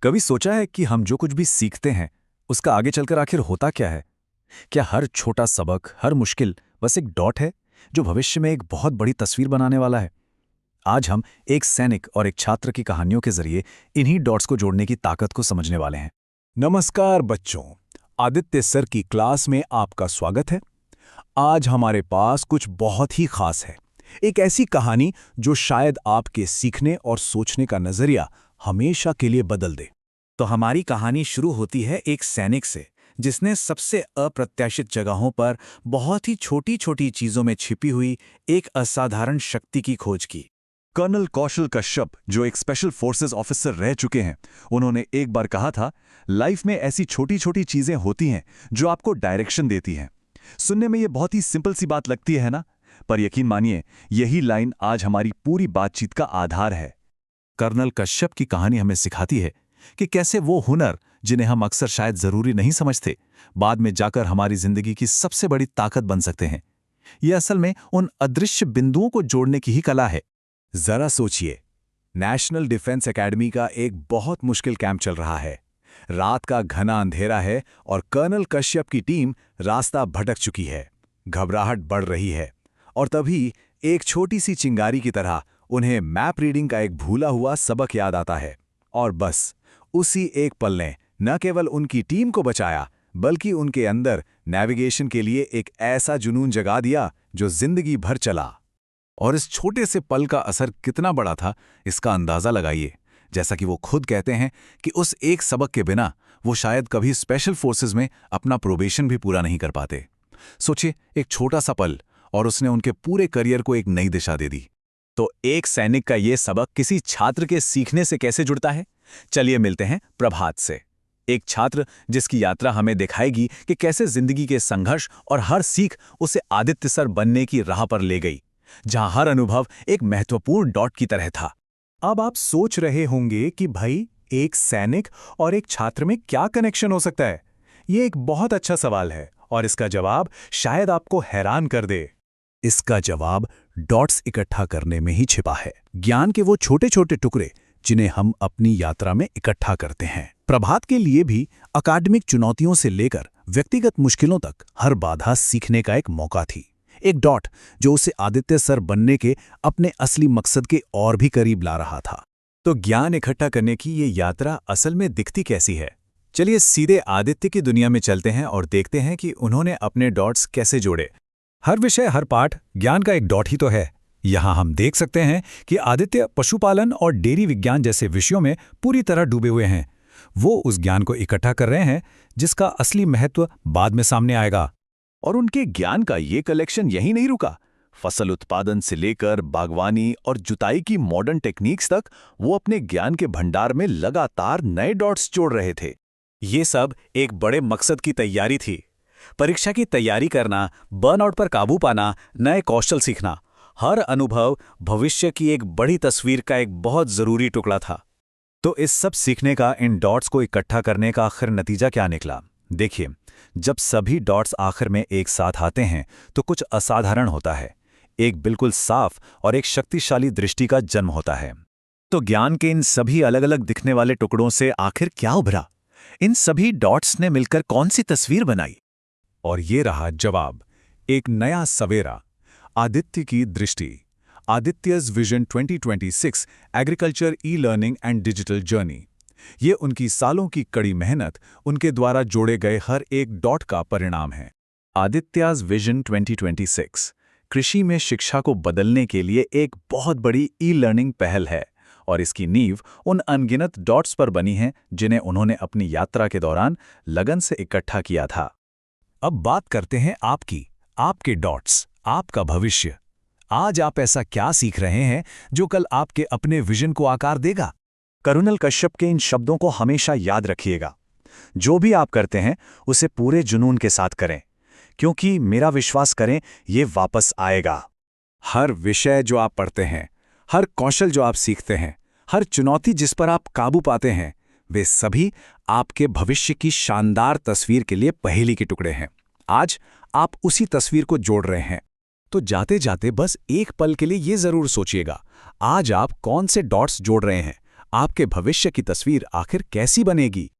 कभी सोचा है कि हम जो कुछ भी सीखते हैं उसका आगे चलकर आखिर होता क्या है? क्या हर छोटा सबक, हर मुश्किल बस एक डॉट है जो भविष्य में एक बहुत बड़ी तस्वीर बनाने वाला है? आज हम एक सैनिक और एक छात्र की कहानियों के जरिए इन्हीं डॉट्स को जोड़ने की ताकत को समझने वाले हैं। नमस्कार बच्चों, आदित्य सर की क्लास में आपका स्वागत है। आज हमारे पास कुछ बहुत ही खास है। एक ऐसी कहानी जो शायद आपके सीखने और सोचने का नजरिया हमेशा के लिए बदल दे। तो हमारी कहानी शुरू होती है एक सैनिक से जिसने सबसे अप्रत्याशित जगहों पर बहुत ही छोटी छोटी चीजों में छिपी हुई एक असाधारण शक्ति की खोज की। कर्नल कौशल कश्यप, जो एक स्पेशल फोर्सेस ऑफिसर रह चुके हैं, उन्होंने एक बार कहा था, लाइफ में ऐसी छोटी छोटी चीजें होती हैं जो आपको डायरेक्शन देती हैं। सुनने में ये बहुत ही सिंपल सी बात लगती है ना, पर यकीन मानिए यही लाइन आज हमारी पूरी बातचीत का आधार है। कर्नल कश्यप की कहानी हमें सिखाती है कि कैसे वो हुनर जिन्हें हम अक्सर शायद जरूरी नहीं समझते, बाद में जाकर हमारी जिंदगी की सबसे बड़ी ताकत बन सकते हैं। ये असल में उन अदृश्य बिंदुओं को जोड़ने की ही कला है। जरा सोचिए, नेशनल डिफेंस एकेडमी का एक बहुत मुश्किल कैंप चल रहा है। रात का घना अंधेरा है और कर्नल कश्यप की टीम रास्ता भटक चुकी है। घबराहट बढ़ रही है और तभी एक छोटी सी चिंगारी की तरह उन्हें मैप रीडिंग का एक भूला हुआ सबक याद आता है। और बस उसी एक पल ने न केवल उनकी टीम को बचाया, बल्कि उनके अंदर नेविगेशन के लिए एक ऐसा जुनून जगा दिया जो जिंदगी भर चला। और इस छोटे से पल का असर कितना बड़ा था, इसका अंदाजा लगाइए। जैसा कि वो खुद कहते हैं कि उस एक सबक के बिना वो शायद कभी स्पेशल फोर्सेस में अपना प्रोबेशन भी पूरा नहीं कर पाते। सोचिए, एक छोटा सा पल और उसने उनके पूरे करियर को एक नई दिशा दे दी। तो एक सैनिक का ये सबक किसी छात्र के सीखने से कैसे जुड़ता है? चलिए मिलते हैं प्रभात से, एक छात्र जिसकी यात्रा हमें दिखाएगी कि कैसे जिंदगी के संघर्ष और हर सीख उसे आदित्य सर बनने की राह पर ले गई, जहां हर अनुभव एक महत्वपूर्ण डॉट की तरह था। अब आप सोच रहे होंगे कि भाई, एक सैनिक और एक छात्र में क्या कनेक्शन हो सकता है? ये एक बहुत अच्छा सवाल है और इसका जवाब शायद आपको हैरान कर दे। इसका जवाब डॉट्स इकट्ठा करने में ही छिपा है। ज्ञान के वो छोटे छोटे टुकड़े जिन्हें हम अपनी यात्रा में इकट्ठा करते हैं। प्रभात के लिए भी अकादमिक चुनौतियों से लेकर व्यक्तिगत मुश्किलों तक हर बाधा सीखने का एक मौका थी। एक डॉट जो उसे आदित्य सर बनने के अपने असली मकसद के और भी करीब ला रहा था। तो ज्ञान इकट्ठा करने की ये यात्रा असल में दिखती कैसी है? चलिए सीधे आदित्य की दुनिया में चलते हैं और देखते हैं कि उन्होंने अपने डॉट्स कैसे जोड़े। हर विषय, हर पाठ ज्ञान का एक डॉट ही तो है। यहाँ हम देख सकते हैं कि आदित्य पशुपालन और डेयरी विज्ञान जैसे विषयों में पूरी तरह डूबे हुए हैं। वो उस ज्ञान को इकट्ठा कर रहे हैं जिसका असली महत्व बाद में सामने आएगा। और उनके ज्ञान का ये कलेक्शन यहीं नहीं रुका। फसल उत्पादन से लेकर बागवानी और जुताई की मॉडर्न टेक्निक्स तक वो अपने ज्ञान के भंडार में लगातार नए डॉट्स जोड़ रहे थे। ये सब एक बड़े मकसद की तैयारी थी। परीक्षा की तैयारी करना, बर्नआउट पर काबू पाना, नए कौशल सीखना, हर अनुभव भविष्य की एक बड़ी तस्वीर का एक बहुत जरूरी टुकड़ा था। तो इस सब सीखने का, इन डॉट्स को इकट्ठा करने का आखिर नतीजा क्या निकला? देखिए, जब सभी डॉट्स आखिर में एक साथ आते हैं तो कुछ असाधारण होता है। एक बिल्कुल साफ और एक शक्तिशाली दृष्टि का जन्म होता है। तो ज्ञान के इन सभी अलग अलग दिखने वाले टुकड़ों से आखिर क्या उभरा? इन सभी डॉट्स ने मिलकर कौन सी तस्वीर बनाई? और ये रहा जवाब, एक नया सवेरा, आदित्य की दृष्टि। Aditya's vision 2026 agriculture, e learning and digital journey. ये उनकी सालों की कड़ी मेहनत, उनके द्वारा जोड़े गए हर एक डॉट का परिणाम है। आदित्य's विजन 2026 कृषि में शिक्षा को बदलने के लिए एक बहुत बड़ी ई लर्निंग पहल है और इसकी नींव उन अनगिनत डॉट्स पर बनी है जिन्हें उन्होंने अपनी यात्रा के दौरान लगन से इकट्ठा किया था। अब बात करते हैं आपकी, आपके डॉट्स, आपका भविष्य। आज आप ऐसा क्या सीख रहे हैं जो कल आपके अपने विजन को आकार देगा? कर्नल कश्यप के इन शब्दों को हमेशा याद रखिएगा। जो भी आप करते हैं उसे पूरे जुनून के साथ करें, क्योंकि मेरा विश्वास करें, ये वापस आएगा। हर विषय जो आप पढ़ते हैं, हर कौशल जो आप सीखते हैं, हर चुनौती जिस पर आप काबू पाते हैं, वे सभी आपके भविष्य की शानदार तस्वीर के लिए पहेली के टुकड़े हैं। आज आप उसी तस्वीर को जोड़ रहे हैं। तो जाते जाते बस एक पल के लिए ये जरूर सोचिएगा, आज आप कौन से डॉट्स जोड़ रहे हैं? आपके भविष्य की तस्वीर आखिर कैसी बनेगी?